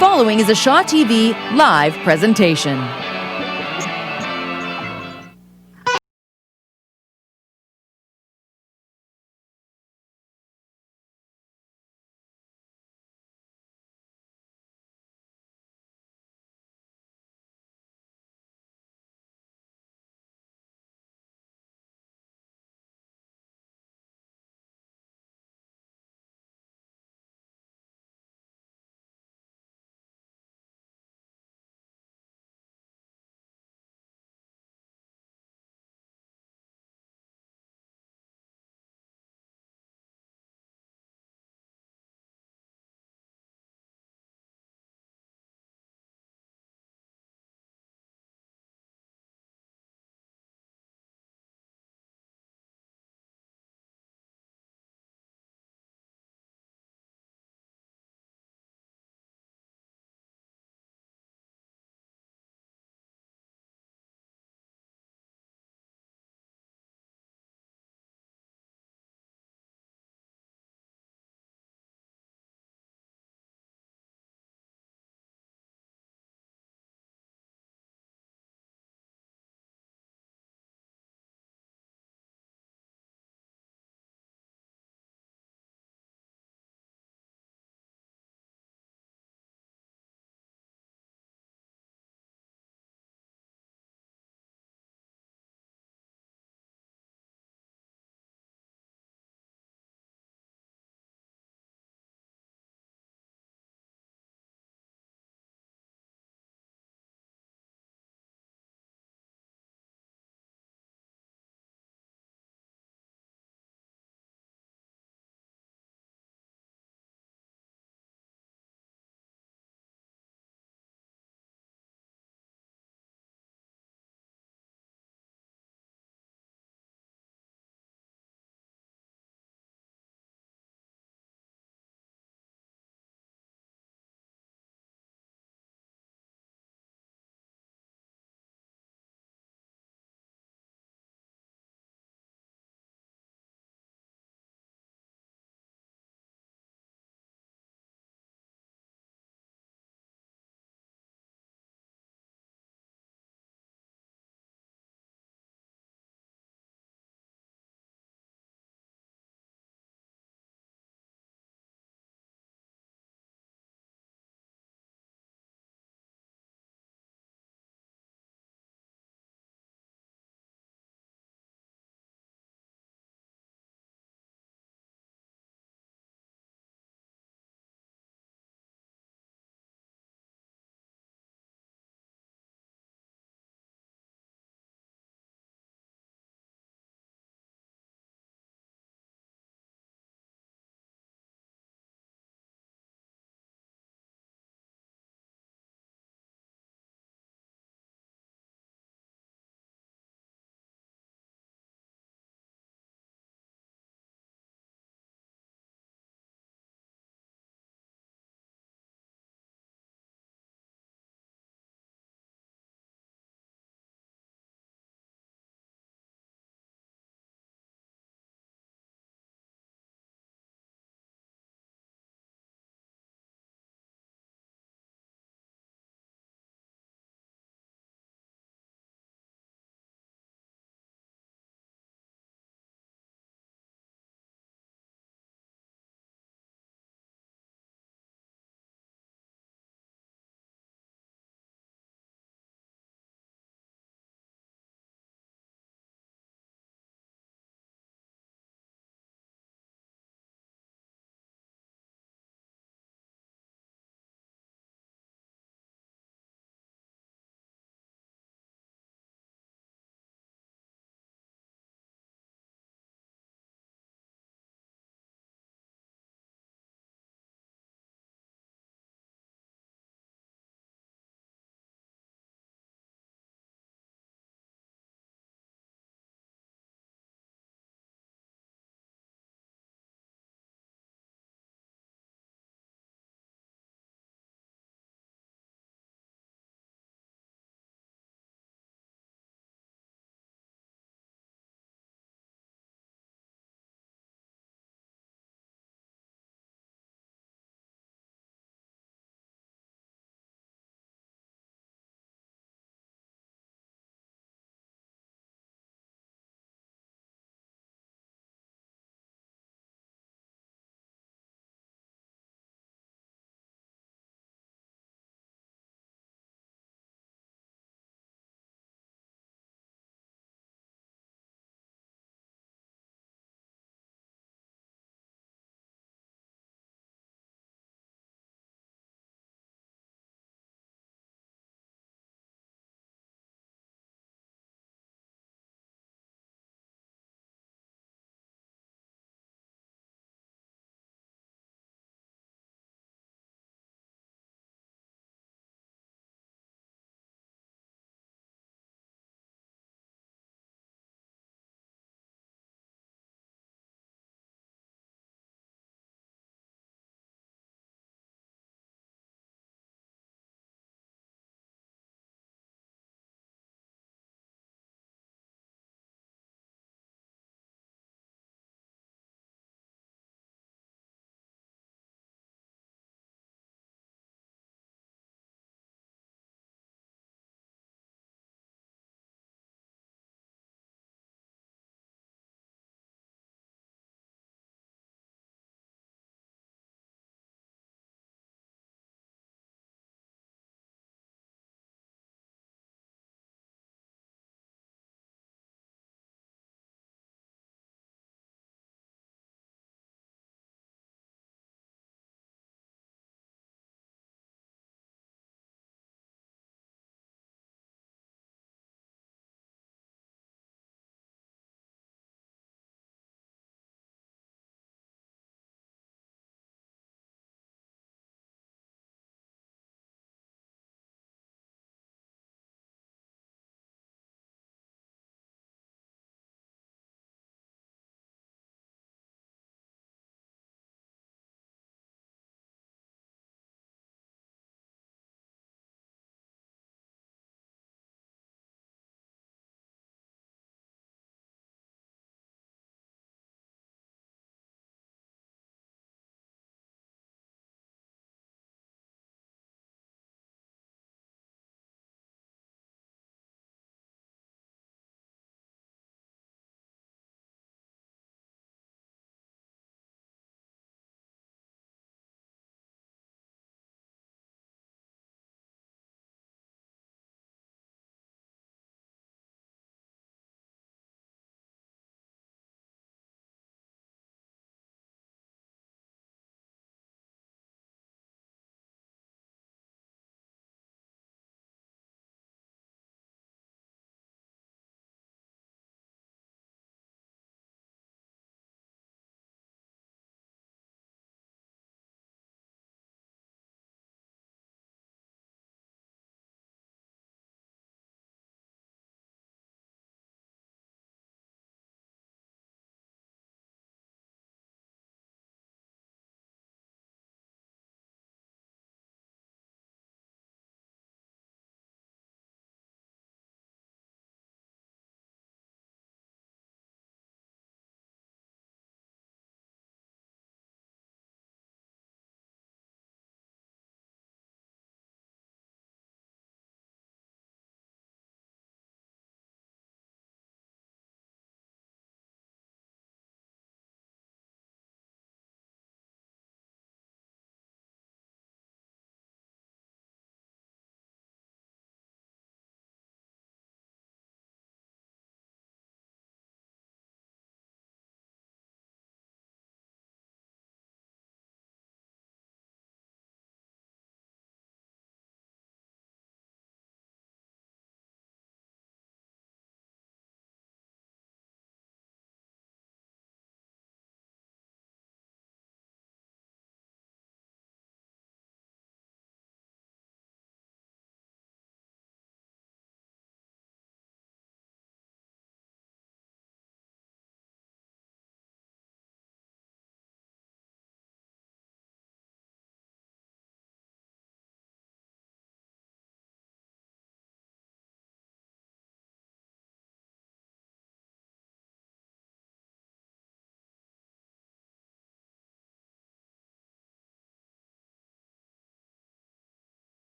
following is a Shaw TV live presentation.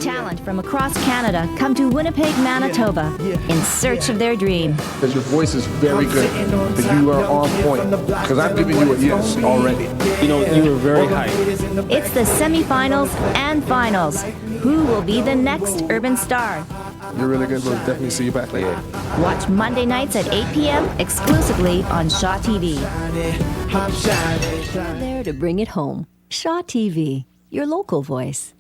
Talent from across Canada come to Winnipeg, Manitoba in search of their dream. Because your voice is very good, that you are on point. Because I'm giving you a yes already. You know, you were very high. It's the semifinals and finals. Who will be the next urban star? You're really good. We'll definitely see you back later. Watch Monday nights at 8 p.m. exclusively on Shaw TV. There to bring it home. Shaw TV, your local voice.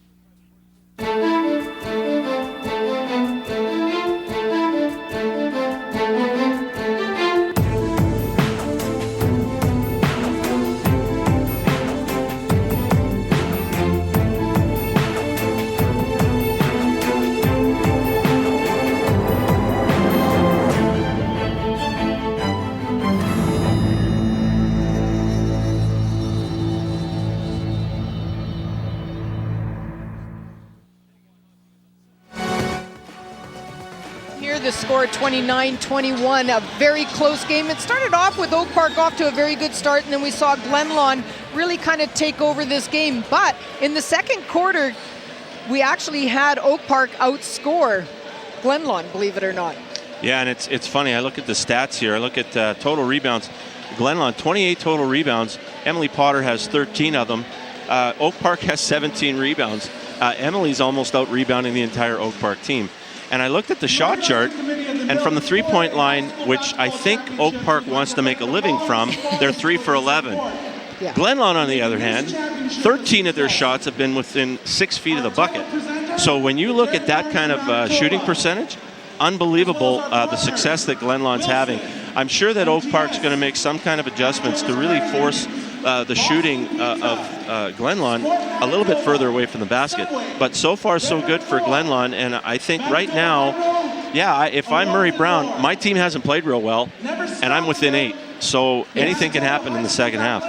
The score 29-21, a very close game. It started off with Oak Park off to a very good start, and then we saw Glenlawn really kind of take over this game. But in the second quarter, we actually had Oak Park outscore Glenlawn, believe it or not. Yeah, and it's funny. I look at the stats here. I look at total rebounds. Glenlawn, 28 total rebounds. Emily Potter has 13 of them. Oak Park has 17 rebounds. Emily's almost out-rebounding the entire Oak Park team. And I looked at the shot chart, and from the three-point line, which I think Oak Park wants to make a living from, they're 3 for 11. Yeah. Glenlawn, on the other hand, 13 of their shots have been within 6 feet of the bucket. So when you look at that kind of shooting percentage, unbelievable the success that Glenlawn's having. I'm sure that Oak Park's going to make some kind of adjustments to really force the shooting of Glenlawn a little bit further away from the basket. But so far, so good for Glenlawn. And I think right now, yeah, if I'm Murray Brown, my team hasn't played real well, and I'm within 8. So anything can happen in the second half.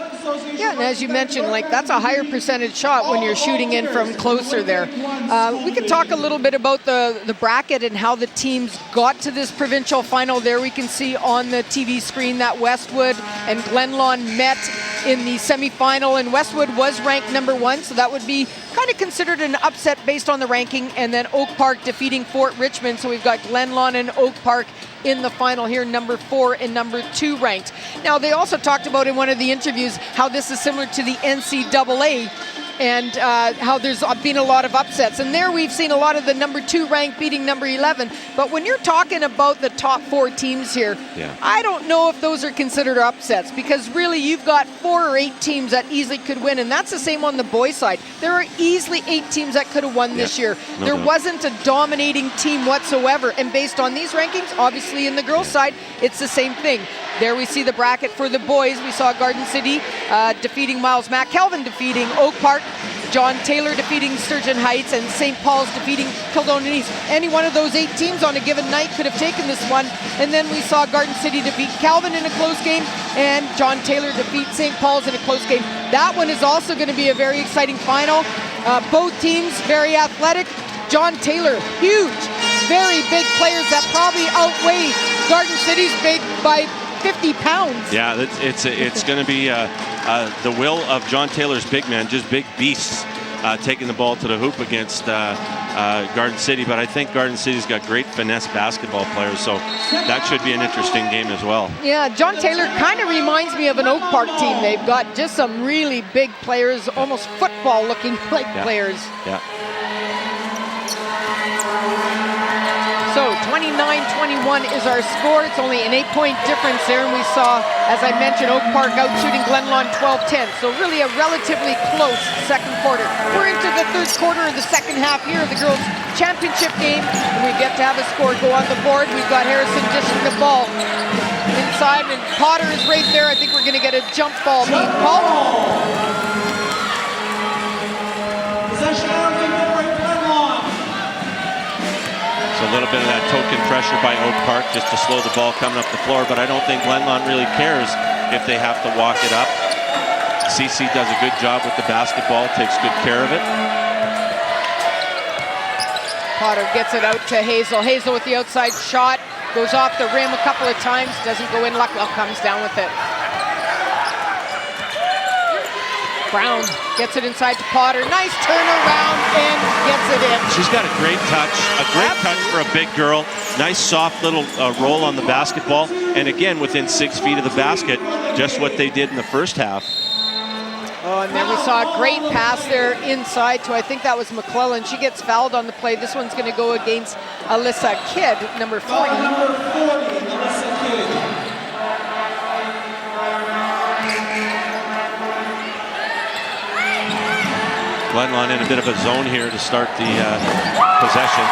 Yeah, and as you mentioned, like that's a higher percentage shot when you're shooting in from closer there. We can talk a little bit about the bracket and how the teams got to this provincial final. There we can see on the TV screen that Westwood and Glenlawn met in the semifinal, and Westwood was ranked number 1, so that would be kind of considered an upset based on the ranking, and then Oak Park defeating Fort Richmond. So we've got Glenlawn and Oak Park in the final here, number 4 and number 2 ranked. Now, they also talked about in one of the interviews how this is similar to the NCAA and how there's been a lot of upsets. And there we've seen a lot of the number 2 ranked beating number 11. But when you're talking about the top 4 teams here, I don't know if those are considered upsets, because really you've got 4 or 8 teams that easily could win. And that's the same on the boys' side. There are easily 8 teams that could have won this year. There wasn't a dominating team whatsoever. And based on these rankings, obviously in the girls' side, it's the same thing. There we see the bracket for the boys. We saw Garden City defeating Miles McKelvin, defeating Oak Park, John Taylor defeating Sturgeon Heights, and St. Paul's defeating Kildonan East. Any one of those 8 teams on a given night could have taken this one. And then we saw Garden City defeat Calvin in a close game, and John Taylor defeat St. Paul's in a close game. That one is also going to be a very exciting final. Both teams very athletic. John Taylor, huge, very big players that probably outweigh Garden City's big by 50 pounds. Yeah, it's going to be the will of John Taylor's big men, just big beasts taking the ball to the hoop against Garden City. But I think Garden City's got great finesse basketball players, so that should be an interesting game as well. Yeah, John Taylor kind of reminds me of an Oak Park team. They've got just some really big players, almost football-looking like players. Yeah. So 29-21 is our score. It's only an 8-point difference there. And we saw, as I mentioned, Oak Park out shooting Glenlawn 12-10. So really a relatively close second quarter. We're into the third quarter of the second half here of the girls' championship game. And we get to have a score go on the board. We've got Harrison dishing the ball inside, and Potter is right there. I think we're going to get a jump ball being called. A little bit of that token pressure by Oak Park just to slow the ball coming up the floor, but I don't think Glenlawn really cares if they have to walk it up. CC does a good job with the basketball, takes good care of it. Potter gets it out to Hazel. Hazel with the outside shot, goes off the rim a couple of times, doesn't go in. Luckwell comes down with it. Brown gets it inside to Potter. Nice turnaround and gets it it in. She's got a great touch for a big girl. Nice soft little roll on the basketball. And again, within 6 feet of the basket, just what they did in the first half. Oh, and then we saw a great pass there inside to, I think that was McClellan. She gets fouled on the play. This one's going to go against Alyssa Kidd, number 40. Glenlawn in a bit of a zone here to start the possession.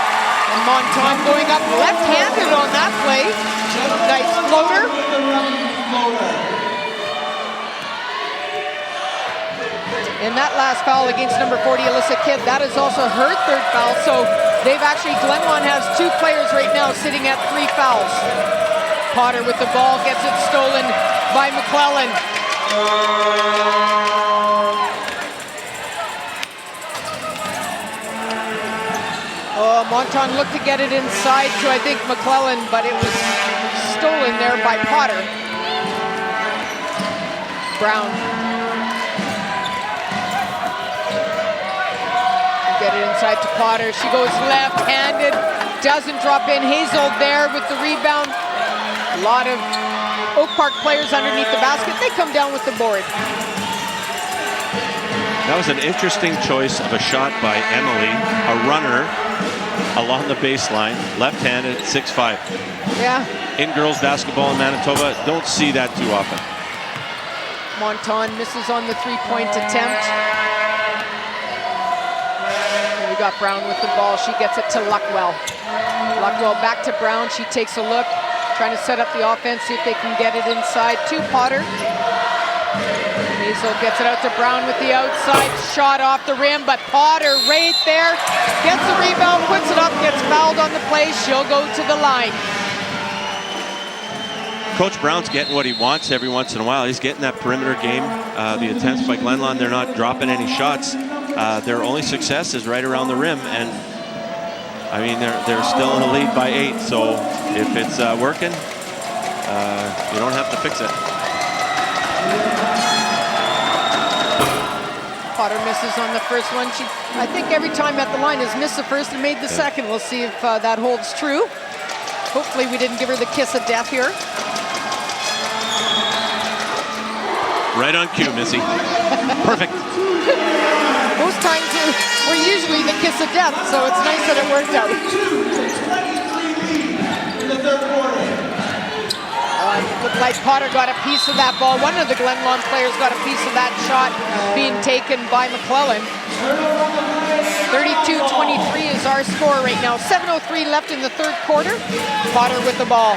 And Monton going up left-handed on that play. Nice floater. And that last foul against number 40, Alyssa Kidd, that is also her third foul. So they've actually, Glenlawn has 2 players right now sitting at 3 fouls. Potter with the ball, gets it stolen by McClellan. Oh, Monton looked to get it inside to, I think, McClellan, but it was stolen there by Potter. Brown. Get it inside to Potter. She goes left-handed, doesn't drop in. Hazel there with the rebound. A lot of Oak Park players underneath the basket. They come down with the board. That was an interesting choice of a shot by Emily, a runner along the baseline, left-handed, 6'5". Yeah. In girls basketball in Manitoba, don't see that too often. Monton misses on the three-point attempt. We got Brown with the ball. She gets it to Luckwell. Luckwell back to Brown. She takes a look, trying to set up the offense, see if they can get it inside to Potter. Hazel gets it out to Brown with the outside shot off the rim, but Potter right there gets the rebound, puts it up, gets fouled on the play. She'll go to the line. Coach Brown's getting what he wants every once in a while. He's getting that perimeter game. The attempts by Glenlawn, they're not dropping any shots. Their only success is right around the rim, and I mean they're still in the lead by 8. So if it's working, you don't have to fix it. Potter misses on the first one. She, I think, every time at the line has missed the first and made the second. We'll see if that holds true. Hopefully, we didn't give her the kiss of death here. Right on cue, Missy. Perfect. Most times we're usually the kiss of death, so it's nice that it worked out. Looked like Potter got a piece of that ball. One of the Glenlawn players got a piece of that shot being taken by McClellan. 32-23 is our score right now. 7:03 left in the third quarter. Potter with the ball.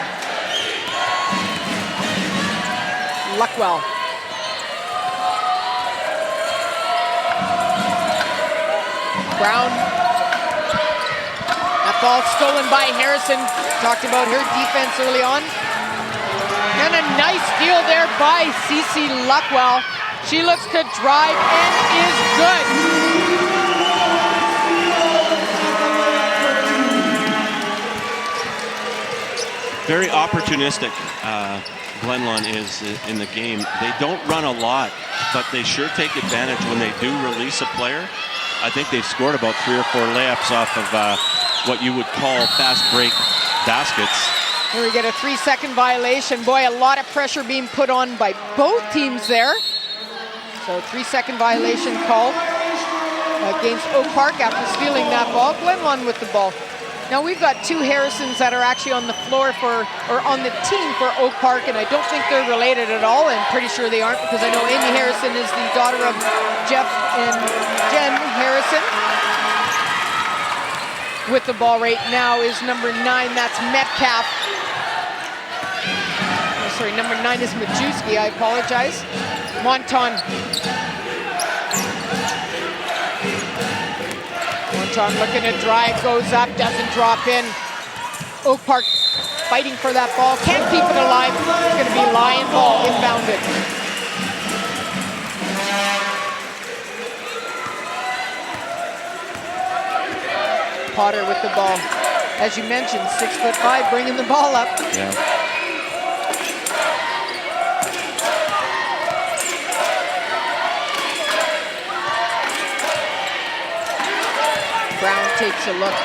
Luckwell. Brown. That ball stolen by Harrison. Talked about her defense early on. And a nice steal there by Cece Luckwell. She looks to drive and is good. Very opportunistic, Glenlawn is in the game. They don't run a lot, but they sure take advantage when they do release a player. I think they've scored about 3 or 4 layups off of what you would call fast break baskets. Here we get a 3-second violation. Boy, a lot of pressure being put on by both teams there. So 3-second violation called against Oak Park after stealing that ball. Glenlawn with the ball. Now we've got 2 Harrisons that are actually on the floor for, or on the team for Oak Park, and I don't think they're related at all, and pretty sure they aren't, because I know Amy Harrison is the daughter of Jeff and Jen Harrison. With the ball right now is number 9, that's Metcalf. Oh, sorry, number 9 is Majewski, I apologize. Monton. Monton looking to drive, goes up, doesn't drop in. Oak Park fighting for that ball, can't keep it alive. It's going to be Lion ball, inbounded. Potter with the ball. As you mentioned, 6'5", bringing the ball up. Yeah. Brown takes a look.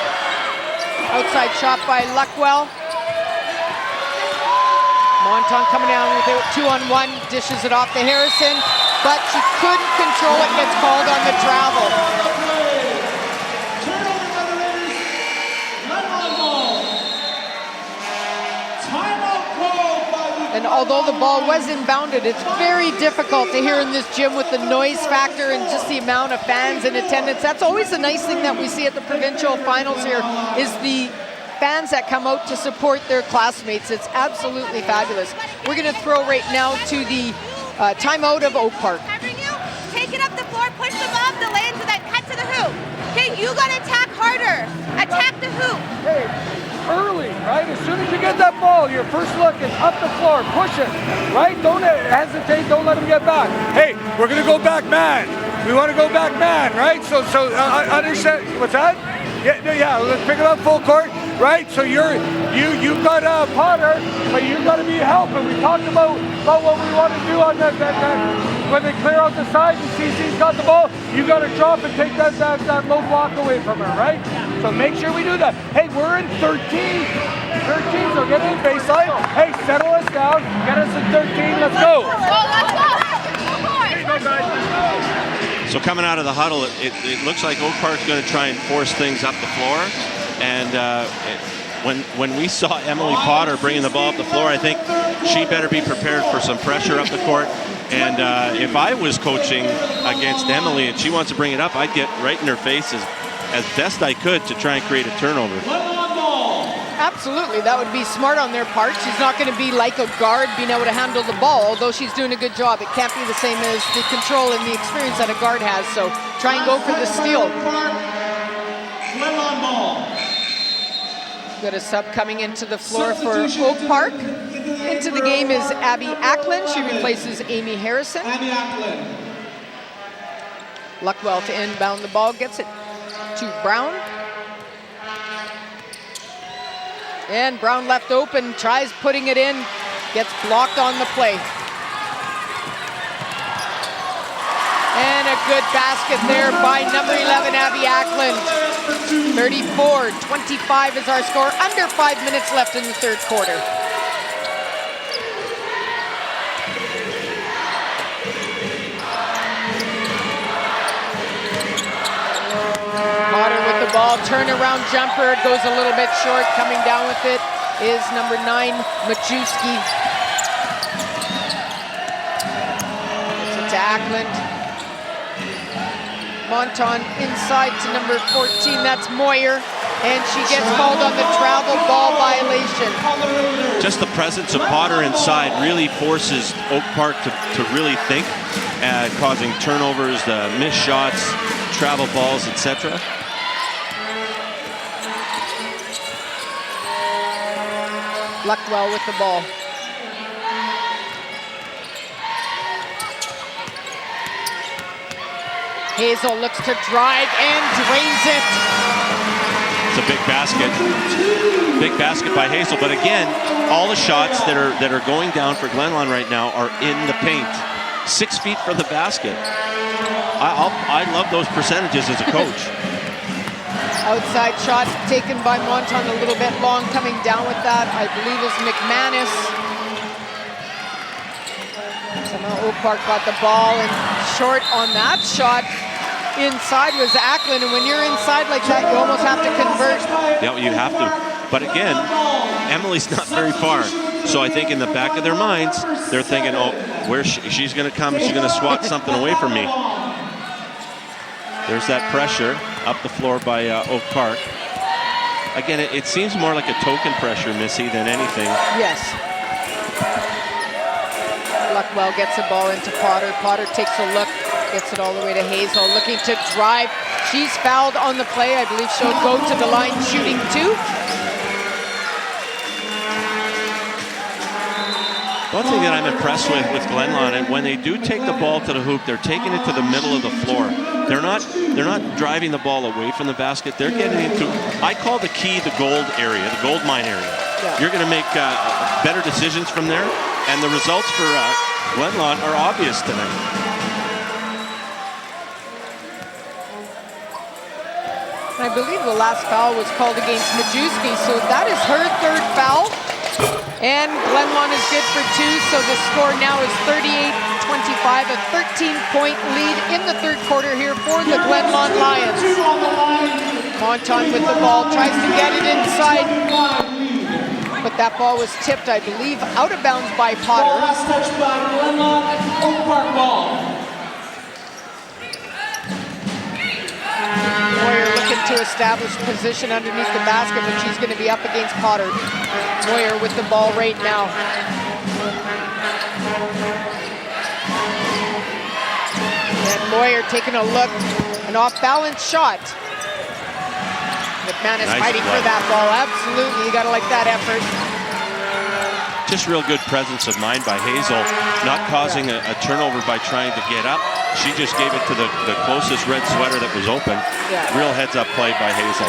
Outside shot by Luckwell. Monton coming down with it, 2-on-1, dishes it off to Harrison, but she couldn't control it, gets called on the travel. And although the ball was inbounded, it's very difficult to hear in this gym with the noise factor and just the amount of fans in attendance. That's always the nice thing that we see at the provincial finals here, is the fans that come out to support their classmates. It's absolutely fabulous. We're going to throw right now to the timeout of Oak Park. Take it up the floor, push the ball up the lanes, and then cut to the hoop. Okay, you got to attack harder. Attack the hoop. Hey, early, right? As soon as you get that ball, your first look is up the floor, push it, right? Don't hesitate, don't let him get back. Hey, we're going to go back man. We want to go back man, right? So understand, what's that? Yeah, let's pick it up full court, right? So you've got Potter, but you've got to be helping. We talked about what we want to do on that when they clear out the side and CC's got the ball, you got to drop and take that low block away from her, right? So make sure we do that. Hey, we're in 13, so get in baseline. Hey, settle us down, get us in 13, let's go. So coming out of the huddle, it looks like Oak Park's going to try and force things up the floor. And when we saw Emily Potter bringing the ball up the floor, I think she better be prepared for some pressure up the court. And if I was coaching against Emily and she wants to bring it up, I'd get right in her face as best I could to try and create a turnover. Absolutely, that would be smart on their part. She's not going to be like a guard being able to handle the ball, although she's doing a good job. It can't be the same as the control and the experience that a guard has, so try and go for the steal. Glenlawn ball. Got a sub coming into the floor for Oak Park. Into the game is Abby Ackland. She replaces Amy Harrison. Abby Ackland. Luckwell to inbound the ball, gets it to Brown. And Brown left open, tries putting it in, gets blocked on the play. And a good basket there by number 11, Abby Ackland. 34-25 is our score. Under 5 minutes left in the third quarter. Potter with the ball, turnaround jumper, goes a little bit short. Coming down with it is number 9, Majewski. Gets it to Ackland. Monton inside to number 14, that's Moyer. And she gets called on the travel ball violation. Just the presence of Potter inside really forces Oak Park to really think, causing turnovers, missed shots, travel balls, etc. Luckwell with the ball. Hazel looks to drive and drains it. It's a big basket. Big basket by Hazel. But again, all the shots that are going down for Glenlawn right now are in the paint. 6 feet from the basket. I love those percentages as a coach. Outside shot taken by Monton, a little bit long, coming down with that, I believe is McManus. Somehow Oak Park got the ball, and short on that shot inside was Ackland, and when you're inside like that, you almost have to convert. Yeah, you have to. But again, Emily's not very far. So I think in the back of their minds, they're thinking, oh, she's going to come, she's going to swat something away from me. There's that pressure up the floor by Oak Park. Again, it seems more like a token pressure, Missy, than anything. Yes. Luckwell gets the ball into Potter. Potter takes a look, gets it all the way to Hazel, looking to drive. She's fouled on the play. I believe she'll go to the line shooting 2. One thing that I'm impressed with Glenlawn, and when they do take the ball to the hoop, they're taking it to the middle of the floor. They're not driving the ball away from the basket. They're getting into, I call the key the gold area, the gold mine area. Yeah. You're going to make better decisions from there, and the results for Glenlawn are obvious tonight. I believe the last foul was called against Majewski, so that is her third foul. And Glenlawn is good for 2, so the score now is 38-25, a 13-point lead in the third quarter here for the Glenlawn Lions. Monton with the ball, tries to get it inside, but that ball was tipped, I believe, out of bounds by Potter. Last touch by Glenlawn, Oak Park ball. Moyer looking to establish position underneath the basket, but she's going to be up against Potter. Moyer with the ball right now. And Moyer taking a look, an off-balance shot. McManus fighting for that ball. Absolutely, you got to like that effort. Just real good presence of mind by Hazel, not causing a turnover by trying to get up. She just gave it to the closest red sweater that was open. Yeah. Real heads-up play by Hazel.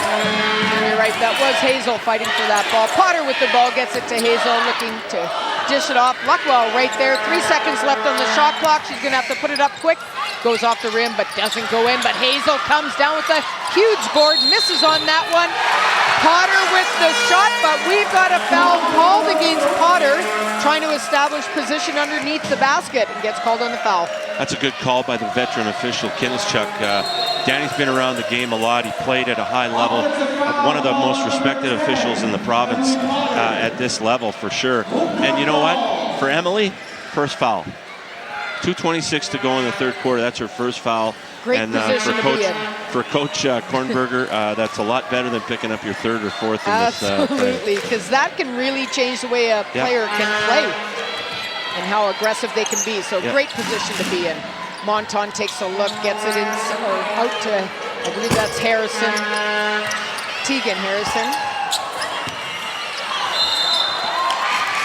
You're right, that was Hazel fighting for that ball. Potter with the ball, gets it to Hazel, looking to dish it off. Luckwell right there, 3 seconds left on the shot clock. She's gonna have to put it up quick. Goes off the rim, but doesn't go in. But Hazel comes down with a huge board, misses on that one. Potter with the shot, but we've got a foul called against Potter, trying to establish position underneath the basket, and gets called on the foul. That's a good call by the veteran official, Kinischuk. Danny's been around the game a lot. He played at a high level. One of the most respected officials in the province at this level, for sure. And you know what? For Emily, first foul. 2:26 to go in the third quarter. That's her first foul. Great position to be in. For Coach Kornberger, that's a lot better than picking up your third or fourth in this. Absolutely, because that can really change the way a player can play and how aggressive they can be. So great position to be in. Monton takes a look, gets it in, or out to, I believe that's Harrison, Tegan Harrison.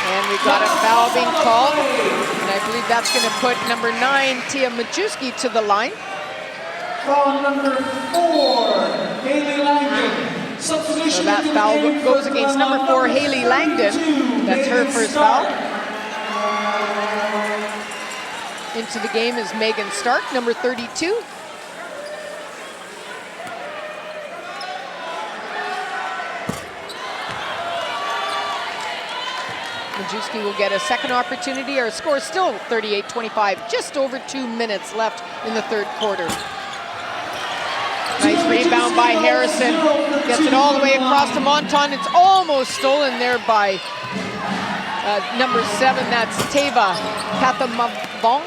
And we've got a foul being called, and I believe that's going to put number 9, Tia Majewski, to the line. Foul number 4, Haley Langdon. Substitution. So that foul goes against number 4, Haley Langdon. That's her first foul. Into the game is Megan Stark, number 32. Majewski will get a second opportunity. Our score is still 38-25, just over 2 minutes left in the third quarter. Nice rebound by Harrison. Gets it all the way across to Monton. It's almost stolen there by number 7, that's Teva Kathamabong.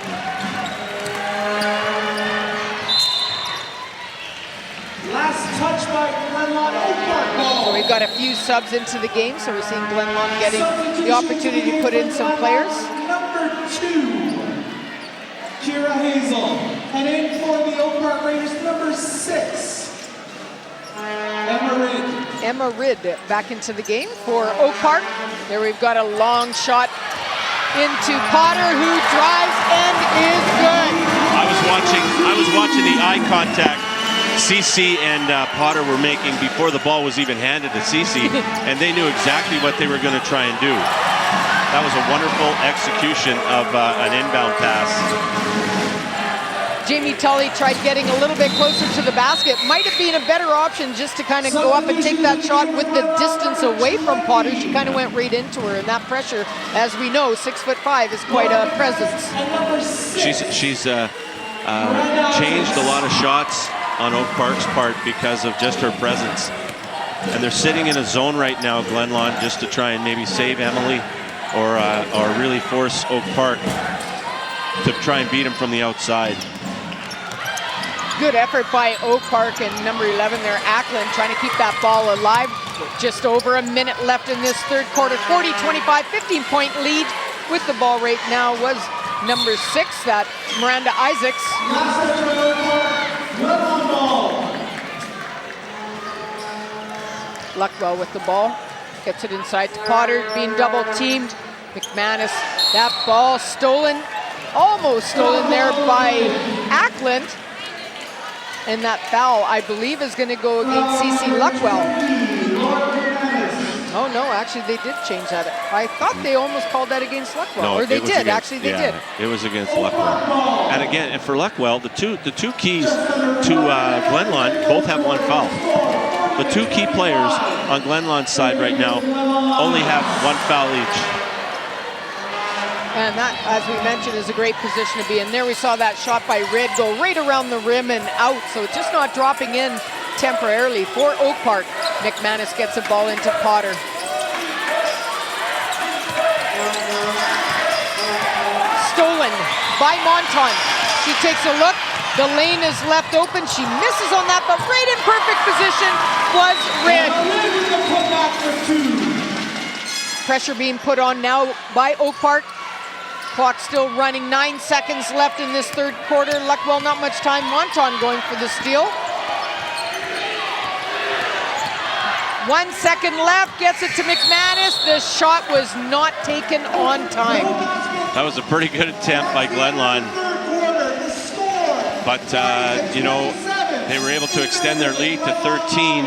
Last touch by Glenlawn, Oak Park ball. So we've got a few subs into the game, so we're seeing Glenlawn getting the opportunity to put in some players. Number 2, Kira Hazel. And in for the Oak Park Raiders, number 6, Emma Ridd. Emma Ridd back into the game for Oak Park. There we've got a long shot into Potter, who drives and is good. I was watching the eye contact Cece and Potter were making before the ball was even handed to Cece, and they knew exactly what they were going to try and do. That was a wonderful execution of an inbound pass. Jamie Tully tried getting a little bit closer to the basket. Might have been a better option just to kind of go up and take that shot with the distance away from Potter. She kind of went right into her, and that pressure, as we know, 6'5", is quite a presence. She's changed a lot of shots on Oak Park's part because of just her presence. And they're sitting in a zone right now, Glenlawn, just to try and maybe save Emily or really force Oak Park to try and beat him from the outside. Good effort by Oak Park, and number 11 there, Ackland, trying to keep that ball alive. Just over a minute left in this third quarter. 40-25, 15-point lead with the ball right now was number 6, that Miranda Isaacs. Luckwell with the ball, gets it inside to Potter, being double teamed. McManus, that ball stolen, almost stolen there by Ackland. And that foul, I believe, is going to go against Cece Luckwell. Oh no, actually they did change that. I thought they almost called that against Luckwell. No, or they did, against, actually they did. It was against Luckwell. And again, for Luckwell, the two keys to Glenlawn both have one foul. the two key players on Glenlawn's side right now only have one foul each. And that, as we mentioned, is a great position to be in. There we saw that shot by Rid go right around the rim and out, so it's just not dropping in temporarily for Oak Park. McManus gets a ball into Potter. Stolen by Monton. She takes a look. The lane is left open. She misses on that, but right in perfect position was Rid. Pressure being put on now by Oak Park. Clock still running, 9 seconds left in this third quarter. Luckwell, not much time. Monton going for the steal. 1 second left, gets it to McManus. The shot was not taken on time. That was a pretty good attempt by Glenlawn. But, you know, they were able to extend their lead to 13.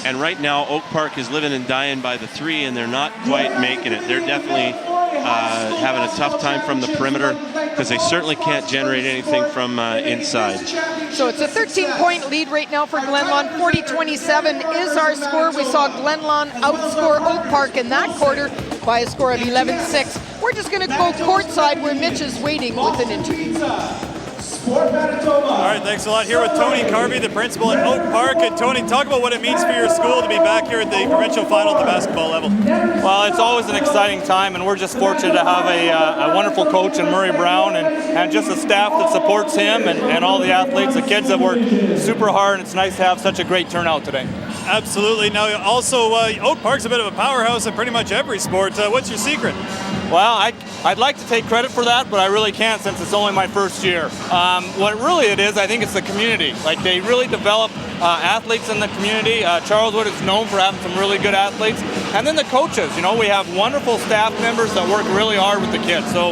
And right now, Oak Park is living and dying by the three, and they're not quite making it. They're definitely having a tough time from the perimeter because they certainly can't generate anything from inside. So it's a 13-point lead right now for Glenlawn. 40-27 is our score. We saw Glenlawn outscore Oak Park in that quarter by a score of 11-6. We're just going to go courtside where Mitch is waiting with an interview. All right, thanks a lot. Here with Tony Carvey, the principal at Oak Park. And Tony, talk about what it means for your school to be back here at the provincial final at the basketball level. Well, it's always an exciting time, and we're just fortunate to have a wonderful coach in Murray Brown and just a staff that supports him and all the athletes, the kids that work super hard, and it's nice to have such a great turnout today. Absolutely. Now, also, Oak Park's a bit of a powerhouse in pretty much every sport. What's your secret? Well, I'd like to take credit for that, but I really can't since it's only my first year. What really it is, I think it's the community. Like, they really develop athletes in the community. Charleswood is known for having some really good athletes. And then the coaches, you know, we have wonderful staff members that work really hard with the kids. So,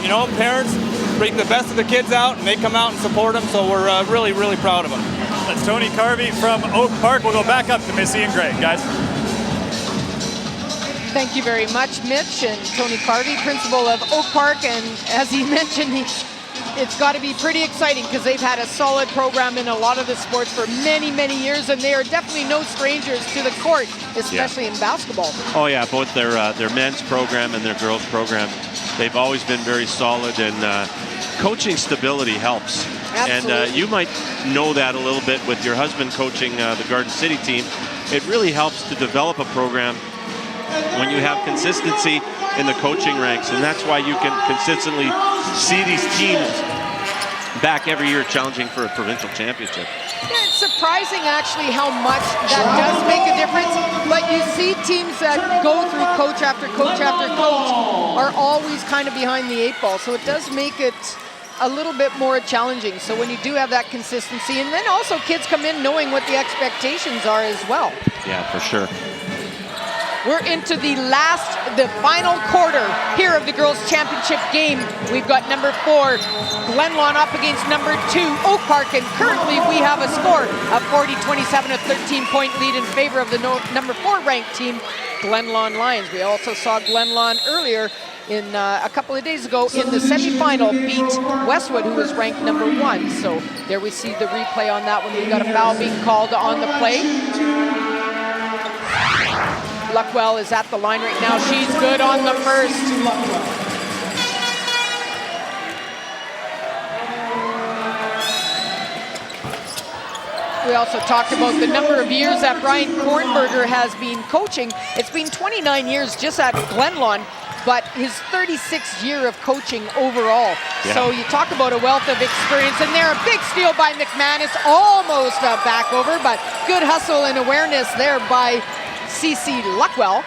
you know, parents bring the best of the kids out, and they come out and support them, so we're really, really proud of them. That's Tony Carvey from Oak Park. We'll go back up to Missy and Greg, guys. Thank you very much, Mitch and Tony Carvey, principal of Oak Park. And as he mentioned, it's got to be pretty exciting because they've had a solid program in a lot of the sports for many, many years, and they are definitely no strangers to the court, especially in basketball. Oh yeah, both their men's program and their girls program, they've always been very solid, and coaching stability helps. Absolutely. And you might know that a little bit with your husband coaching the Garden City team. It really helps to develop a program when you have consistency in the coaching ranks, and that's why you can consistently see these teams back every year challenging for a provincial championship. Yeah, it's surprising actually how much that does make a difference, but you see teams that go through coach after coach after coach are always kind of behind the 8 ball, so it does make it a little bit more challenging. So when you do have that consistency, and then also kids come in knowing what the expectations are as well. Yeah, for sure. We're into the final quarter here of the girls' championship game. We've got number 4, Glenlawn up against number 2, Oak Park, and currently we have a score of 40-27, a 13-point lead in favor of the number 4 ranked team, Glenlawn Lions. We also saw Glenlawn earlier in a couple of days ago in the semifinal beat Westwood, who was ranked number 1. So there we see the replay on that one. We got a foul being called on the play. Luckwell is at the line right now. She's good on the first. We also talked about the number of years that Brian Kornberger has been coaching. It's been 29 years just at Glenlawn, but his 36th year of coaching overall. Yeah. So you talk about a wealth of experience, and there a big steal by McManus, almost a back over, but good hustle and awareness there by CC Luckwell.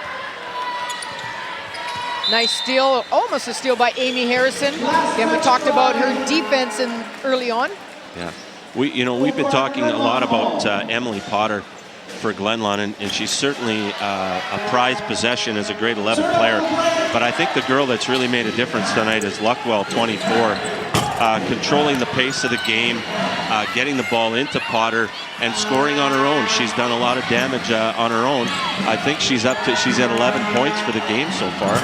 Nice steal, almost a steal by Amy Harrison. Again, we talked about her defense early on. Yeah, we've been talking a lot about Emily Potter for Glenlawn, and she's certainly a prized possession as a grade 11 player. But I think the girl that's really made a difference tonight is Luckwell, 24. Controlling the pace of the game, getting the ball into Potter, and scoring on her own. She's done a lot of damage on her own. I think she's at 11 points for the game so far.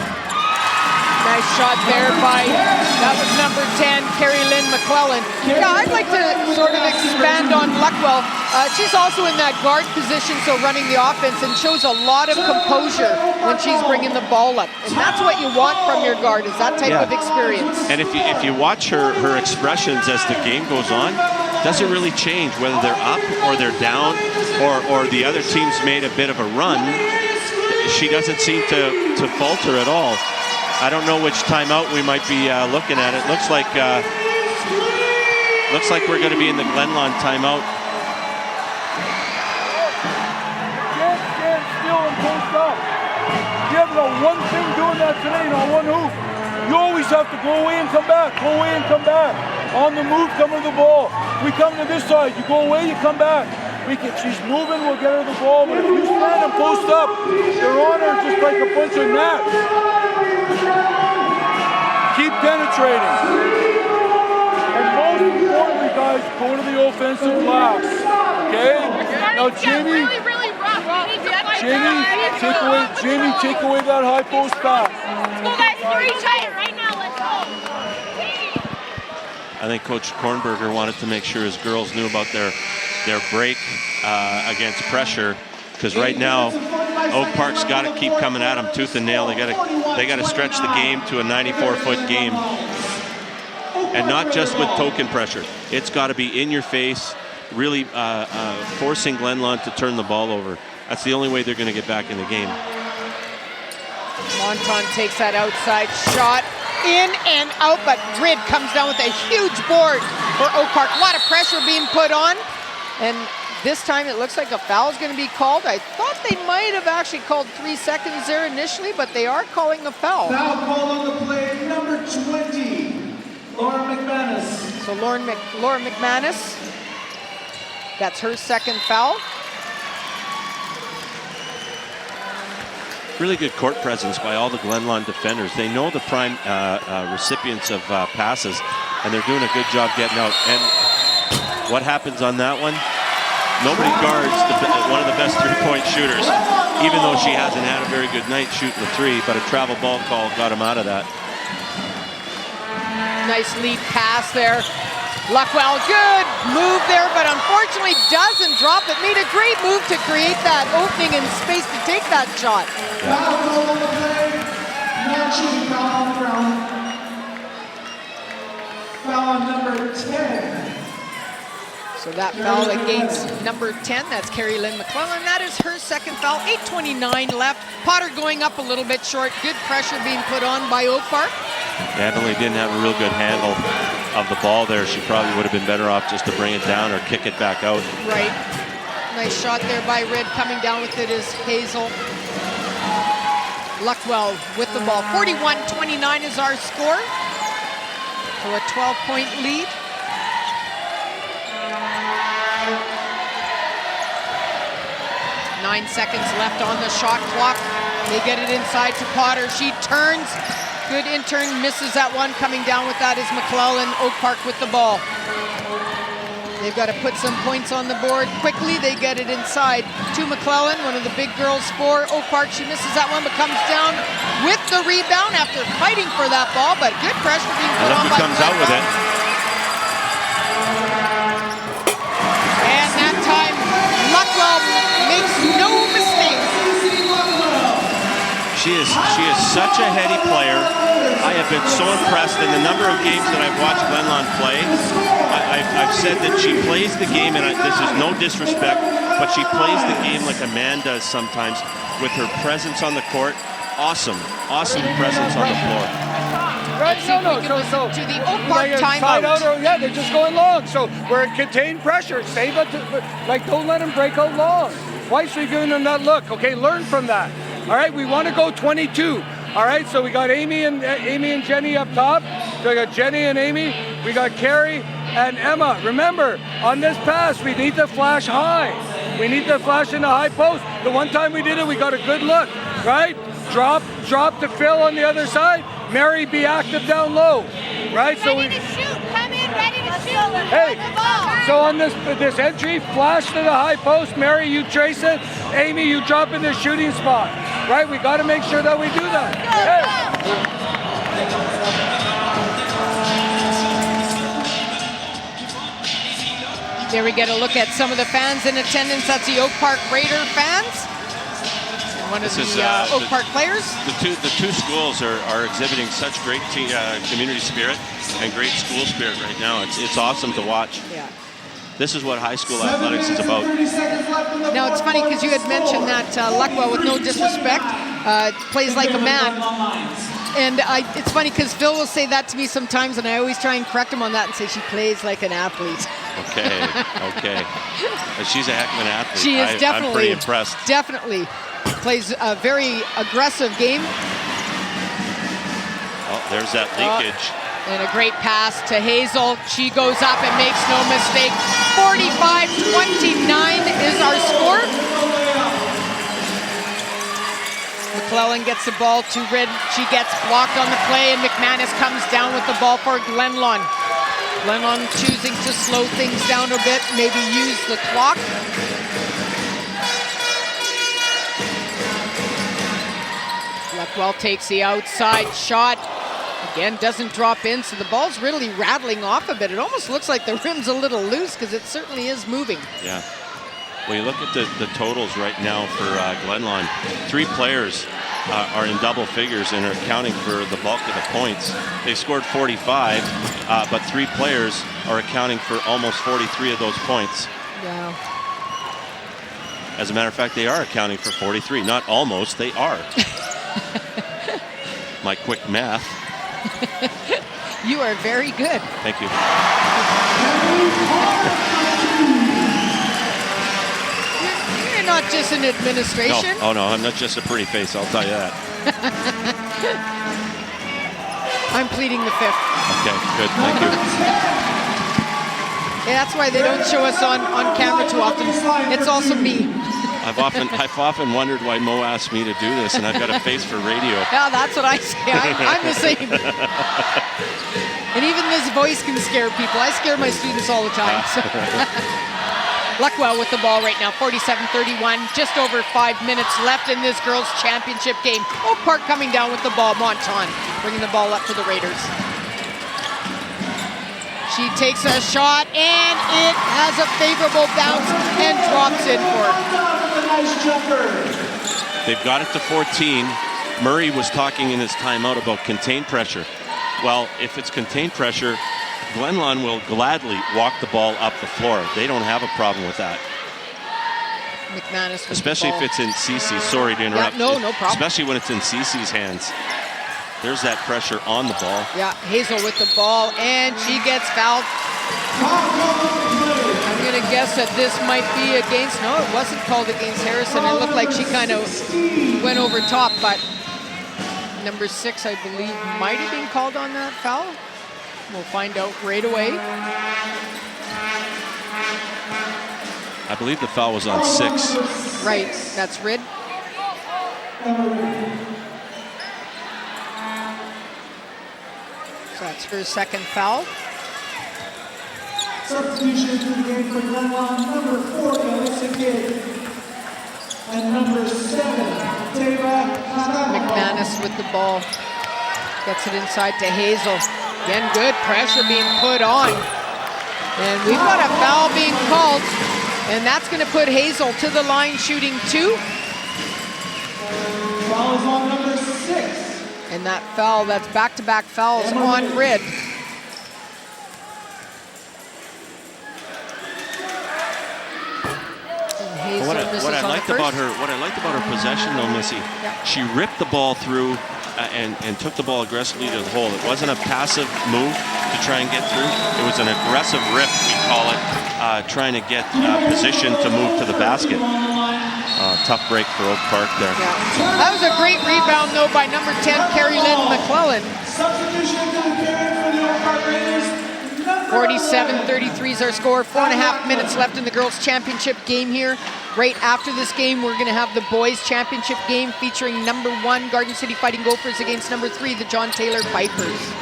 Nice shot there by, that was number 10, Carrie Lynn McClellan. Yeah, I'd like to sort of expand on Luckwell. She's also in that guard position, so running the offense, and shows a lot of composure when she's bringing the ball up. And that's what you want from your guard, is that type of experience. And if you watch her expressions as the game goes on, doesn't really change whether they're up or they're down or the other team's made a bit of a run. She doesn't seem to falter at all. I don't know which timeout we might be looking at. It looks like we're going to be in the Glenlawn timeout. Can't stand still and post up. You have no one thing doing that today, not one hoop. You always have to go away and come back, go away and come back. On the move, come to the ball. We come to this side, you go away, you come back. She's moving, we'll get her the ball, but if you stand and post up, they're on her just like a bunch of gnats. Keep penetrating. And most importantly, guys, go to the offensive glass. Okay? Now, Jamie, take away that high post pass. Go guys, 3 tight right now, let's go. I think Coach Kornberger wanted to make sure his girls knew about their break against pressure, because right now Oak Park's got to keep coming at them tooth and nail. They got to stretch the game to a 94-foot game, and not just with token pressure. It's got to be in your face, really forcing Glenlawn to turn the ball over. That's the only way they're going to get back in the game. Monton takes that outside shot, in and out, but Rid comes down with a huge board for Oak Park. A lot of pressure being put on, and this time it looks like a foul is going to be called. I thought they might have actually called 3 seconds there initially, but they are calling a foul. Foul called on the play, number 20, Laura McManus. So Laura McManus, that's her second foul. Really good court presence by all the Glenlawn defenders. They know the prime recipients of passes, and they're doing a good job getting out. And what happens on that one? Nobody guards one of the best three-point shooters, even though she hasn't had a very good night shooting the three, but a travel ball call got him out of that. Nice lead pass there. Luckwell, good move there, but unfortunately doesn't drop it. Made a great move to create that opening and space to take that shot. Foul called on the play, not shooting foul on the ground. Foul on number 10. So that foul against number 10, that's Carrie Lynn McClellan. That is her second foul, 8:29 left. Potter going up a little bit short. Good pressure being put on by Oak Park. Emily didn't have a real good handle of the ball there. She probably would have been better off just to bring it down or kick it back out. Right. Nice shot there by Rid. Coming down with it is Hazel. Luckwell with the ball. 41-29 is our score. So a 12-point lead. Nine seconds left on the shot clock. They get it inside to Potter. She turns. Good in-turn, misses that one. Coming down with that is McClellan. Oak Park with the ball. They've got to put some points on the board quickly. They get it inside to McClellan, one of the big girls for Oak Park. She misses that one, but comes down with the rebound after fighting for that ball, but good pressure being put on by comes out with it. And that time, Luckwell makes no mistake. She is such a heady player. I have been so impressed in the number of games that I've watched Glenlawn play. I've said that she plays the game, and this is no disrespect, but she plays the game like a man does sometimes with her presence on the court. Awesome presence on the floor. Right, no, so to the Oak Park timeout. Yeah, they're just going long. So we're in contained pressure. Save it, like don't let them break out long. Twice we're giving them that look. Okay, learn from that. All right, we want to go 22. All right, so we got Amy and Jenny up top. So we got Jenny and Amy. We got Carrie and Emma. Remember, on this pass, we need to flash high. We need to flash in the high post. The one time we did it, we got a good look, right? Drop to Phil on the other side. Mary, be active down low, right? So ready to shoot. Come in, ready to shoot. Hey, so on this entry, flash to the high post. Mary, you trace it. Amy, you drop in the shooting spot, right? We got to make sure that we do that. Hey. There we get a look at some of the fans in attendance. That's the Oak Park Raider fans. And one of the Oak Park players. The two schools are exhibiting such great community spirit and great school spirit right now. It's awesome to watch. Yeah. This is what high school athletics is about. Now, it's funny because you had mentioned that Luckwell, with no disrespect, plays like a man. And it's funny because Phil will say that to me sometimes, and I always try and correct him on that and say she plays like an athlete. Okay. She's a heck of an athlete. She is definitely. I'm pretty impressed. Definitely. Plays a very aggressive game. Oh, there's that leakage. And a great pass to Hazel. She goes up and makes no mistake. 45-29 is our score. McClellan gets the ball to Rid. She gets blocked on the play, and McManus comes down with the ball for Glenlawn. Glenlawn choosing to slow things down a bit, maybe use the clock. Luckwell takes the outside shot. Again, doesn't drop in, so the ball's really rattling off a bit. It almost looks like the rim's a little loose because it certainly is moving. Yeah. Well, you look at the totals right now for Glenlawn. 3 players are in double figures and are accounting for the bulk of the points. They scored 45, but 3 players are accounting for almost 43 of those points. Yeah. As a matter of fact, they are accounting for 43. Not almost, they are. My quick math. You are very good. Thank you. You're not just an administration. No, I'm not just a pretty face, I'll tell you that. I'm pleading the 5th. Okay, good, thank you. Yeah, that's why they don't show us on camera too often. It's also me. I've often wondered why Mo asked me to do this, and I've got a face for radio. Yeah, that's what I say. I'm the same. And even this voice can scare people. I scare my students all the time. So. Luckwell with the ball right now, 47-31. Just over 5 minutes left in this girls' championship game. Oak Park coming down with the ball. Monton bringing the ball up for the Raiders. She takes a shot, and it has a favorable bounce and drops in for her. They've got it to 14. Murray was talking in his timeout about contained pressure. Well, if it's contained pressure, Glenlawn will gladly walk the ball up the floor. They don't have a problem with that. McManus, especially if it's in Cece. Sorry to interrupt. Yeah, no problem. Especially when it's in Cece's hands. There's that pressure on the ball. Yeah, Hazel with the ball, and she gets fouled. I'm going to guess that this might be against, no, it wasn't called against Harrison. It looked like she kind of went over top, but number 6, I believe, might have been called on that foul. We'll find out right away. I believe the foul was on 6. Right, that's Rid. So that's her second foul. Substitution to the game for Glenlawn, number 4, Alyssa Kidd. And number 7, Teva McManus with the ball. Gets it inside to Hazel. Again, good pressure being put on. And we've got a foul being called. And that's going to put Hazel to the line shooting 2. Foul is on number 6. And that foul, that's back-to-back fouls on Rid. What I liked about her possession, though, Missy, she ripped the ball through and took the ball aggressively to the hole. It wasn't a passive move to try and get through. It was an aggressive rip, we call it, trying to get position to move to the basket. Tough break for Oak Park there. Yeah. That was a great rebound, though, by number 10, Carrie Lynn McClellan. Substitution to the game for the Oak Park Raiders. 47-33 is our score. 4.5 minutes left in the girls' championship game here. Right after this game, we're going to have the boys' championship game featuring number 1, Garden City Fighting Gophers against number 3, the John Taylor Vipers.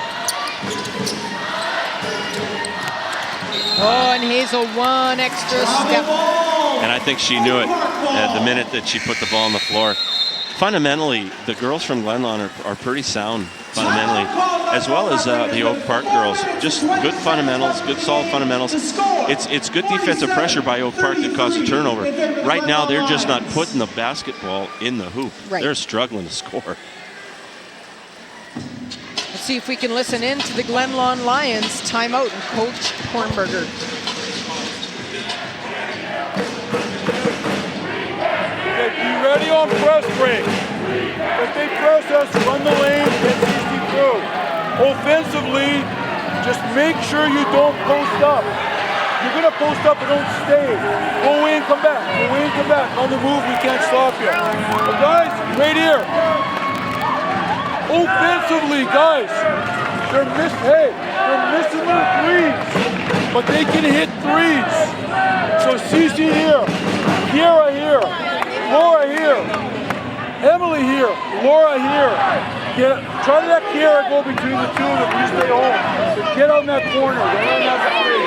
Oh, and Hazel, one extra step. And I think she knew it the minute that she put the ball on the floor. Fundamentally, the girls from Glenlawn are pretty sound fundamentally, as well as the Oak Park girls. Just good fundamentals, good solid fundamentals. It's good defensive pressure by Oak Park that caused a turnover. Right now, they're just not putting the basketball in the hoop. Right. They're struggling to score. Let's see if we can listen in to the Glenlawn Lions timeout and Coach Kornberger. Be ready on press break. If they press us, run the lane, get easy through. Offensively, just make sure you don't post up. You're going to post up and don't stay. Go in, come back. Go in, come back. On the move, we can't stop you. But guys, right here. Offensively, guys, they're missing their threes, but they can hit threes. So Cece here, Kiera here, Laura here, Emily here, Laura here. Try to let Kiera go between the two of them. You stay home. So get on that corner. Get on that three.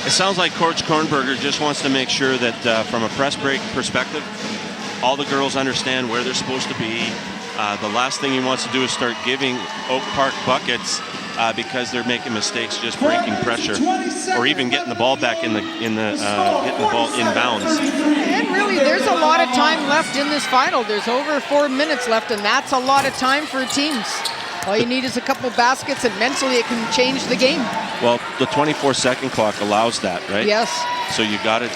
It sounds like Coach Kornberger just wants to make sure that from a press break perspective, all the girls understand where they're supposed to be. The last thing he wants to do is start giving Oak Park buckets because they're making mistakes just breaking pressure or even getting the ball back getting the ball inbounds. And really, there's a lot of time left in this final. There's over 4 minutes left, and that's a lot of time for teams. All you need is a couple baskets, and mentally it can change the game. Well, the 24-second clock allows that, right? Yes. So you got to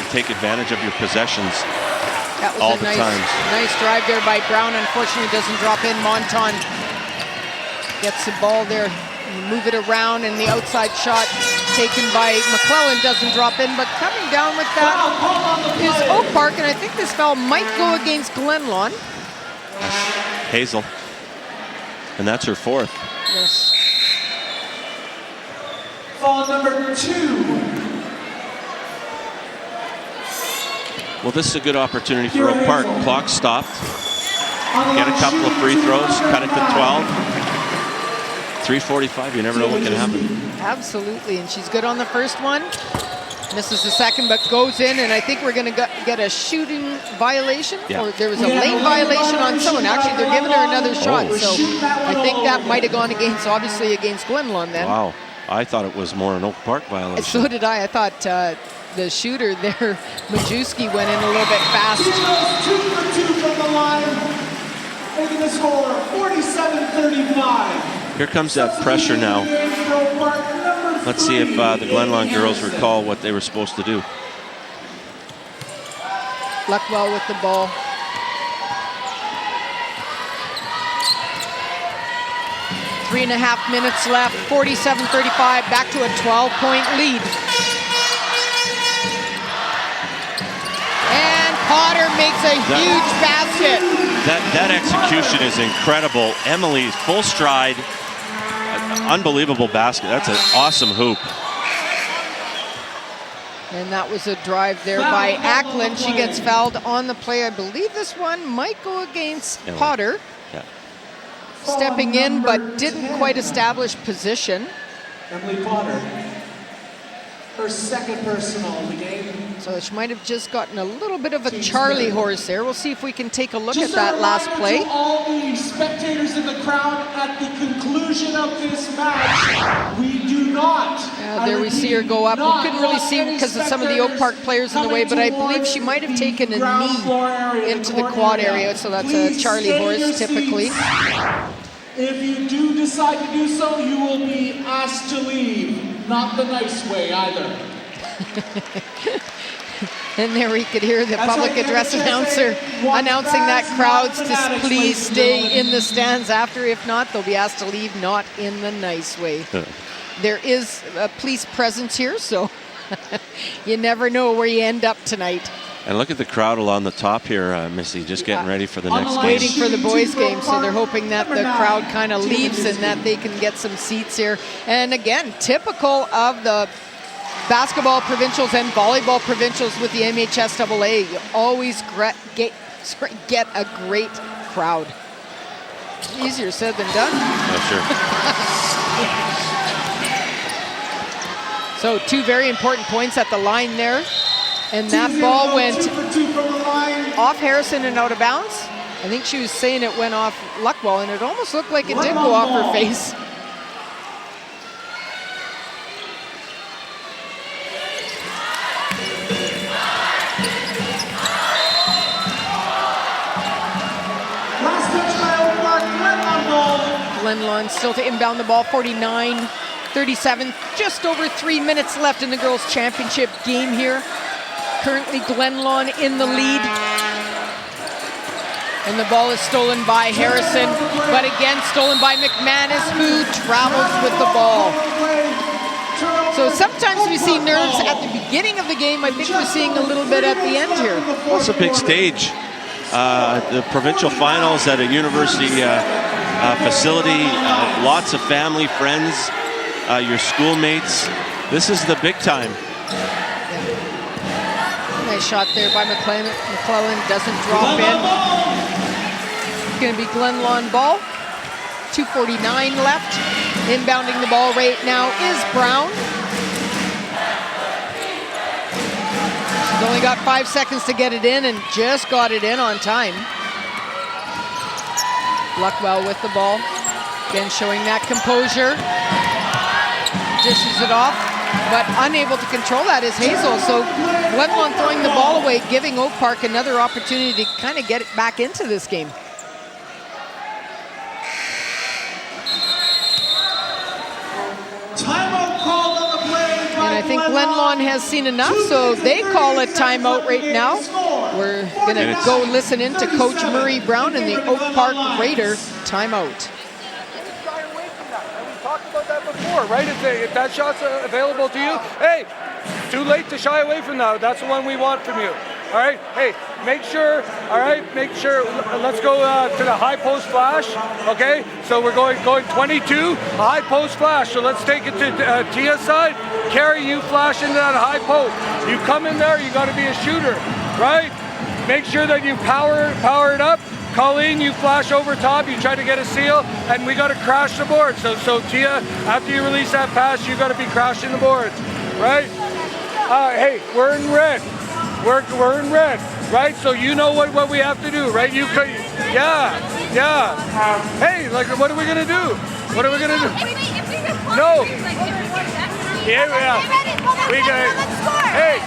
take advantage of your possessions. That was all a nice drive there by Brown. Unfortunately, doesn't drop in. Monton gets the ball there, move it around, and the outside shot taken by McClellan doesn't drop in. But coming down with that is Oak Park, and I think this foul might go against Glenlawn. Hazel. And that's her fourth. Yes. Foul number 2. Well, this is a good opportunity for Oak Park. Clock stopped. Get a couple of free throws, cut it to 12. 3:45, you never know what can happen. Absolutely, and she's good on the first one. Misses the second, but goes in, and I think we're going to get a shooting violation. Yeah. Or there was a late violation on someone. Actually, they're giving her another shot, so I think that might have gone obviously against Glenlawn then. Wow, I thought it was more an Oak Park violation. So did I. I thought the shooter there, Majewski, went in a little bit fast. 2 for 2 from the line, making the score 47-35. Here comes that pressure now. Let's see if the Glenlawn girls recall what they were supposed to do. Luckwell with the ball. Three and a half minutes left, 47-35, back to a 12-point lead. And Potter makes a huge basket. That execution is incredible. Emily's full stride. Unbelievable basket. That's an awesome hoop. And that was a drive there by Ackland. She gets fouled on the play. I believe this one might go against Potter. Yeah. Stepping in, but didn't quite establish position. Emily Potter, her second personal of the game. So she might have just gotten a little bit of a Charlie horse there. We'll see if we can take a look at that last play. To all the spectators in the crowd, at the conclusion of this match, we do not. There we see her go up. We couldn't really see because of some of the Oak Park players in the way, but I believe she might have taken a knee into the quad area, so that's a Charlie horse typically. If you do decide to do so, you will be asked to leave. Not the nice way either. And there we could hear the public address announcer announcing that crowds to please stay in the stands after. If not, they'll be asked to leave, not in the nice way. There is a police presence here, so you never know where you end up tonight. And look at the crowd along the top here, Missy, just getting ready for the next game. Waiting for the boys' game, so they're hoping that the crowd kind of leaves and that they can get some seats here. And again, typical of the basketball provincials and volleyball provincials with the MHSAA, you always get a great crowd. Easier said than done. Yeah, sure. So 2 very important points at the line there. And that ball went off Harrison and out of bounds. I think she was saying it went off Luckwell, and it almost looked like it did go off her face. Glenlawn still to inbound the ball, 49-37. Just over 3 minutes left in the girls' championship game here. Currently Glenlawn in the lead. And the ball is stolen by Harrison, but again stolen by McManus, who travels with the ball. So sometimes we see nerves at the beginning of the game. I think we're seeing a little bit at the end here. Well, it's a big stage. The provincial finals at a university facility, lots of family, friends, your schoolmates. This is the big time. Nice shot there by McClellan, doesn't drop in. It's going to be Glenlawn ball. 2:49 left. Inbounding the ball right now is Brown. She's only got 5 seconds to get it in and just got it in on time. Luckwell with the ball. Again, showing that composure. Dishes it off, but unable to control that is Hazel. So Glenlawn throwing the ball away, giving Oak Park another opportunity to kind of get it back into this game. Timeout called on the play. And I think Glenlawn has seen enough, so they call a timeout right now. We're going to go listen in to Coach Murray Brown and the Oak Park Raider timeout. Talked about that before, right? If that shot's available to you, hey, too late to shy away from that. That's the one we want from you. All right? Hey, make sure, all right? Make sure, let's go to the high post flash, okay? So we're going 22, high post flash. So let's take it to Tia's side. Carrie, you flash into that high post. You come in there, you got to be a shooter, right? Make sure that you power it up. Colleen, you flash over top, you try to get a seal, and we got to crash the board. So Tia, after you release that pass, you got to be crashing the board, right? Hey, we're in red. We're in red, right? So you know what we have to do, right? You could, yeah. Hey, like, what are we gonna do? What are we gonna do? No. Yeah. We got. Hey,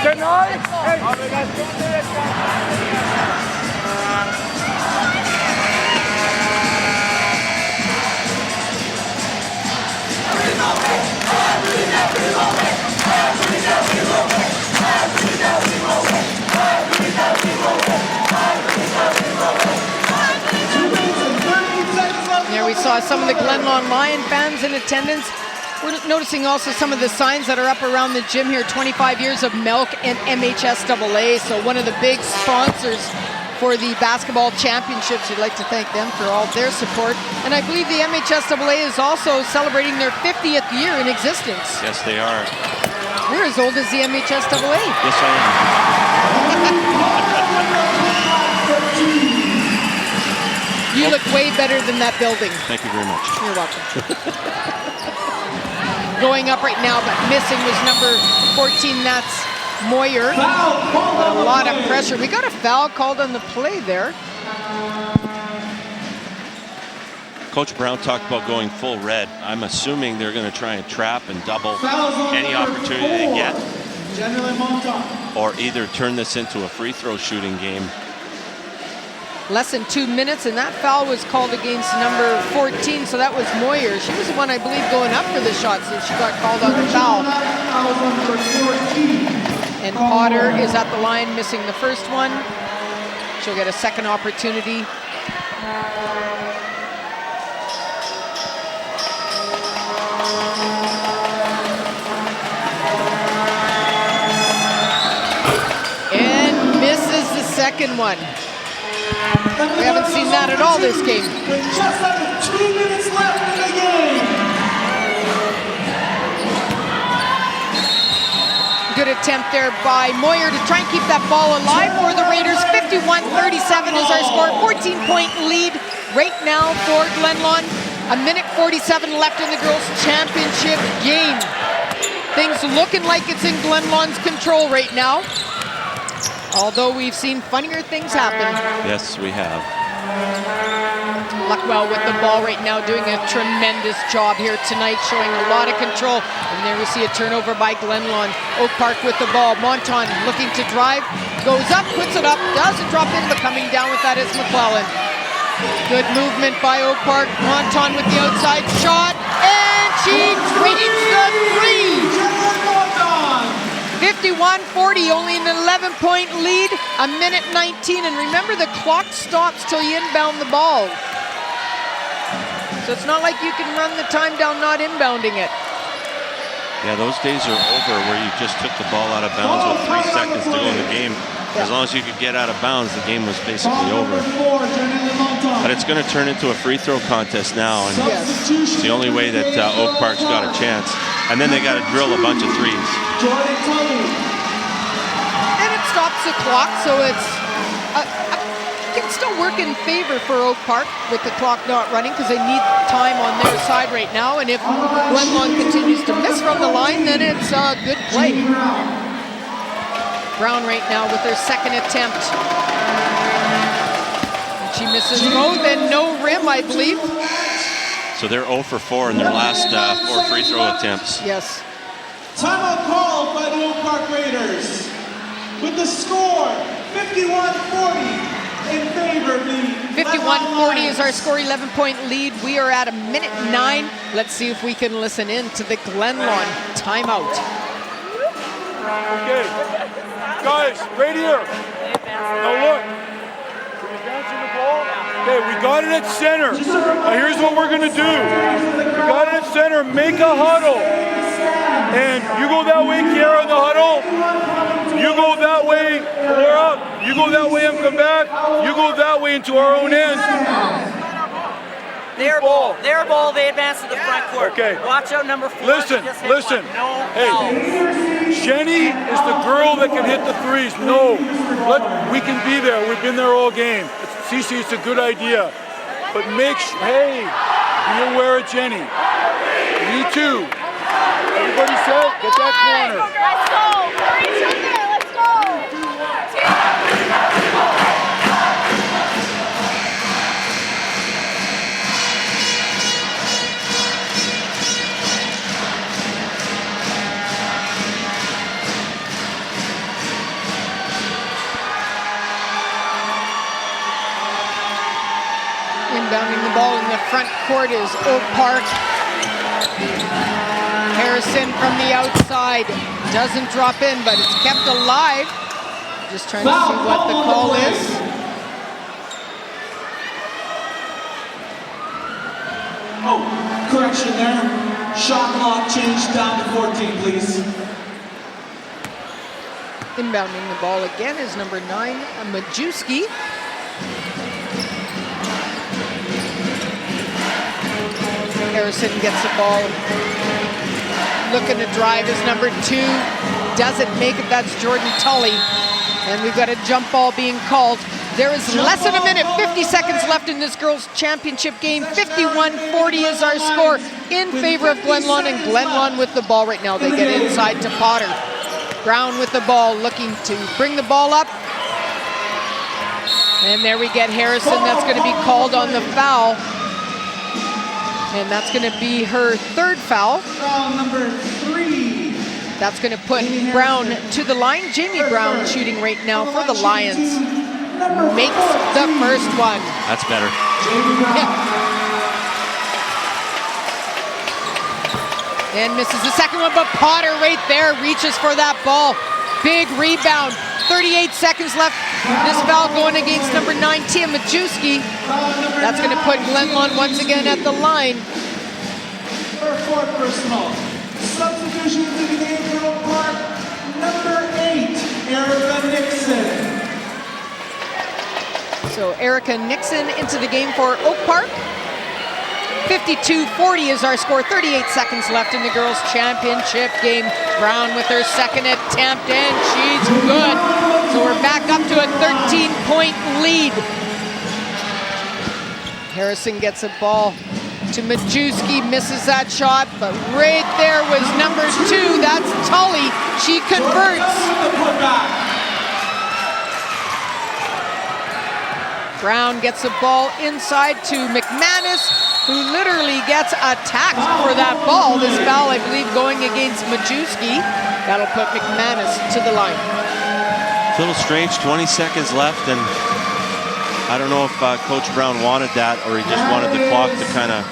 tonight. Hey. There we saw some of the Glenlawn Lion fans in attendance. We're noticing also some of the signs that are up around the gym here. 25 years of milk and MHSAA, so one of the big sponsors for the basketball championships. We'd like to thank them for all their support. And I believe the MHSAA is also celebrating their 50th year in existence. Yes, they are. We're as old as the MHSAA. Yes, I am. You look way better than that building. Thank you very much. You're welcome. Going up right now, but missing was number 14. That's Moyer. A lot of pressure. We got a foul called on the play there. Coach Brown talked about going full red. I'm assuming they're going to try and trap and double any opportunity they get, or either turn this into a free throw shooting game. Less than 2 minutes, and that foul was called against number 14, so that was Moyer. She was the one, I believe, going up for the shot, so she got called on the foul. And Potter is at the line, missing the first one. She'll get a second opportunity. And misses the second one. We haven't seen that at all this game. Just under 2 minutes left in the game. Good attempt there by Moyer to try and keep that ball alive for the Raiders. 51-37 is our score. 14-point lead right now for Glenlawn. 1:47 left in the girls' championship game. Things looking like it's in Glenlawn's control right now. Although we've seen funnier things happen. Yes, we have. Luckwell with the ball right now, doing a tremendous job here tonight, showing a lot of control. And there we see a turnover by Glenlawn. Oak Park with the ball. Monton looking to drive, goes up, puts it up, doesn't drop in, but coming down with that is McClellan. Good movement by Oak Park. Monton with the outside shot, and she tweets the three. 51-40, only an 11-point lead, a minute 19, and remember the clock stops till you inbound the ball. So it's not like you can run the time down not inbounding it. Yeah, those days are over where you just took the ball out of bounds with 3 seconds to go in the game. As long as you could get out of bounds, the game was basically over. But it's going to turn into a free throw contest now, and it's the only way that Oak Park's got a chance. And then they got to drill a bunch of threes. And it stops the clock, so it's can still work in favor for Oak Park with the clock not running, because they need time on their side right now. And if Glenlawn continues to miss from the line, then it's a good play. Brown right now with her second attempt. And she misses both, and no rim, I believe. So they're 0 for 4 in their last 4 free throw attempts. Yes. Timeout called by the Oak Park Raiders. With the score, 51-40 in favor of the 51-40 is our score, 11-point lead. We are at a minute 9. Let's see if we can listen in to the Glenlawn timeout. Okay, guys, right here. Now look, can we bounce in the ball? Okay, we got it at center. Now here's what we're gonna do. We got it at center, make a huddle. And you go that way, Kiara, in the huddle. You go that way, Laura. You go that way and come back. You go that way into our own end. Their ball, they advance to the front court. Okay. Watch out, number 4. Listen. No hey, Jenny is the girl that can hit the threes. No, we can be there. We've been there all game. Cece, it's a good idea. But hey, be aware of Jenny. Me too. Everybody set, get that corner. Let's go. Let's go. Inbounding the ball in the front court is Oak Park. Harrison from the outside doesn't drop in, but it's kept alive. Just trying to see what the call is. Oh, correction there. Shot clock changed down to 14, please. Inbounding the ball again is number 9, Majewski. Harrison gets the ball. Looking to drive is number 2. Doesn't make it. That's Jordan Tully. And we've got a jump ball being called. There is less than a minute, 50 seconds left in this girls' championship game. 51-40 is our score in favor of Glenlawn, and Glenlawn with the ball right now. They get inside to Potter. Brown with the ball, looking to bring the ball up. And there we get Harrison. That's going to be called on the foul. And that's going to be her 3rd foul. Foul number 3. That's going to put Brown to the line. Jamie Brown shooting right now for the Lions. Makes the first one. That's better. Yeah. And misses the second one, but Potter right there reaches for that ball. Big rebound. 38 seconds left. This foul going against number 9, Tia Majewski. That's going to put Glenlawn once again at the line. Her 4th personal. Substitution to the game for Oak Park, number 8, Erica Nixon. So Erica Nixon into the game for Oak Park. 52-40 is our score. 38 seconds left in the girls' championship game. Brown with her second attempt, and she's good. So we're back up to a 13-point lead. Harrison gets a ball to Majewski, misses that shot, but right there was number 2. That's Tully. She converts. Brown gets the ball inside to McManus, who literally gets attacked for that ball. This foul, I believe, going against Majewski. That'll put McManus to the line. It's a little strange, 20 seconds left, and I don't know if Coach Brown wanted that or he just wanted the clock to kind of